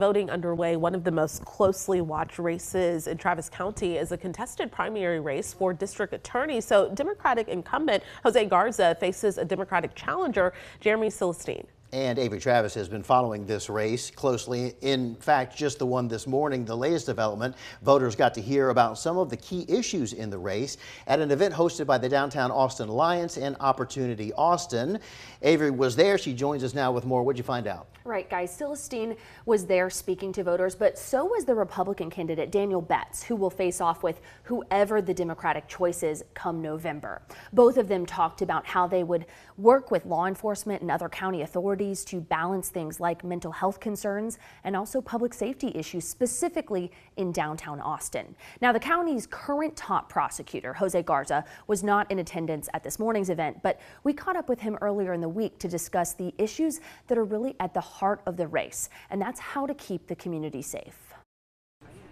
Voting underway, one of the most closely watched races in Travis County is a contested primary race for district attorney. So Democratic incumbent Jose Garza faces a Democratic challenger, Jeremy Celestine. And Avery Travis has been following this race closely. In fact, just the one this morning, the latest development, voters got to hear about some of the key issues in the race at an event hosted by the Downtown Austin Alliance and Opportunity Austin. Avery was there. She joins us now with more. What'd you find out? Right, guys. Celestine was there speaking to voters, but so was the Republican candidate Daniel Betts, who will face off with whoever the Democratic choice is come November. Both of them talked about how they would work with law enforcement and other county authorities to balance things like mental health concerns and also public safety issues, specifically in downtown Austin. Now, the county's current top prosecutor, Jose Garza, was not in attendance at this morning's event, but we caught up with him earlier in the week to discuss the issues that are really at the heart of the race, and that's how to keep the community safe.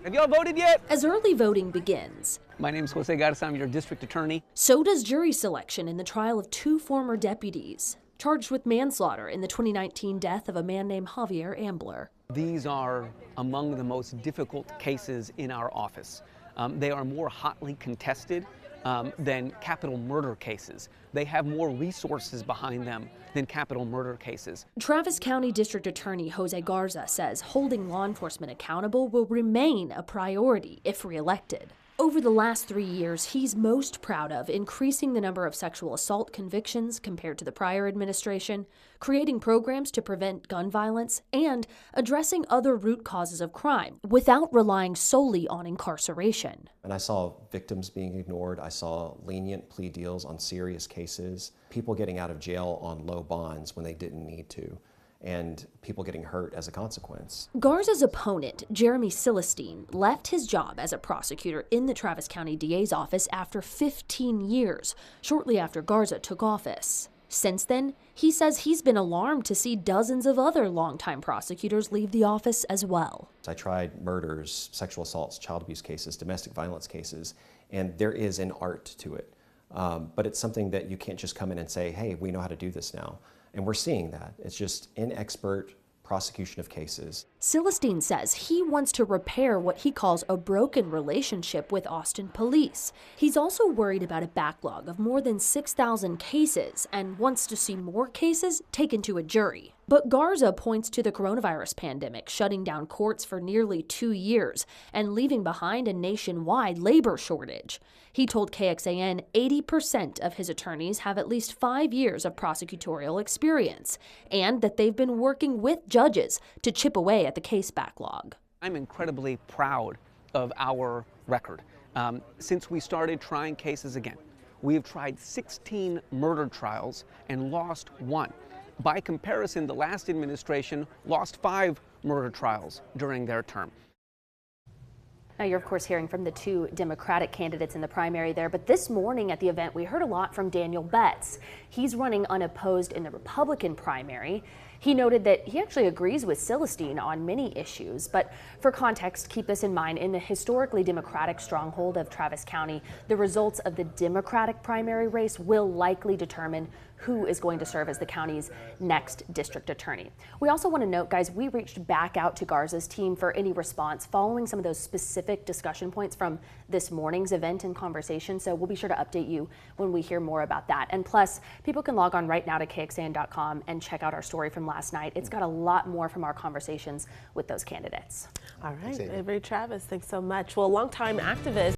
Have y'all voted yet? As early voting begins, My name is Jose Garza. I'm your district attorney. so does jury selection in the trial of two former deputies charged with manslaughter in the 2019 death of a man named Javier Ambler. These are among the most difficult cases in our office. They are more hotly contested than capital murder cases. They have more resources behind them than capital murder cases. Travis County District Attorney Jose Garza says holding law enforcement accountable will remain a priority if reelected. Over the last 3 years, he's most proud of increasing the number of sexual assault convictions compared to the prior administration, creating programs to prevent gun violence, and addressing other root causes of crime without relying solely on incarceration. And I saw victims being ignored. I saw lenient plea deals on serious cases, people getting out of jail on low bonds when they didn't need to, and people getting hurt as a consequence. Garza's opponent, Jeremy Celestine, left his job as a prosecutor in the Travis County DA's office after 15 years, shortly after Garza took office. Since then, he says he's been alarmed to see dozens of other longtime prosecutors leave the office as well. I tried murders, sexual assaults, child abuse cases, domestic violence cases, and there is an art to it. But it's something that you can't just come in and say, hey, we know how to do this now. And we're seeing that. It's just inexpert prosecution of cases. Celestine says he wants to repair what he calls a broken relationship with Austin police. He's also worried about a backlog of more than 6,000 cases and wants to see more cases taken to a jury. But Garza points to the coronavirus pandemic shutting down courts for nearly 2 years and leaving behind a nationwide labor shortage. He told KXAN 80% of his attorneys have at least 5 years of prosecutorial experience and that they've been working with judges to chip away at the case backlog. I'm incredibly proud of our record. Since we started trying cases again, we have tried 16 murder trials and lost 1. By comparison, the last administration lost 5 murder trials during their term. Now, you're, of course, hearing from the two Democratic candidates in the primary there, but this morning at the event, we heard a lot from Daniel Betts. He's running unopposed in the Republican primary. He noted that he actually agrees with Celestine on many issues, but for context, keep this in mind. In the historically Democratic stronghold of Travis County, the results of the Democratic primary race will likely determine who is going to serve as the county's next district attorney. We also want to note, guys, we reached back out to Garza's team for any response following some of those specific discussion points from this morning's event and conversation, so we'll be sure to update you when we hear more about that. And plus, people can log on right now to KXAN.com and check out our story from last night. It's got a lot more from our conversations with those candidates. All right, Avery Travis, thanks so much. Well, longtime activist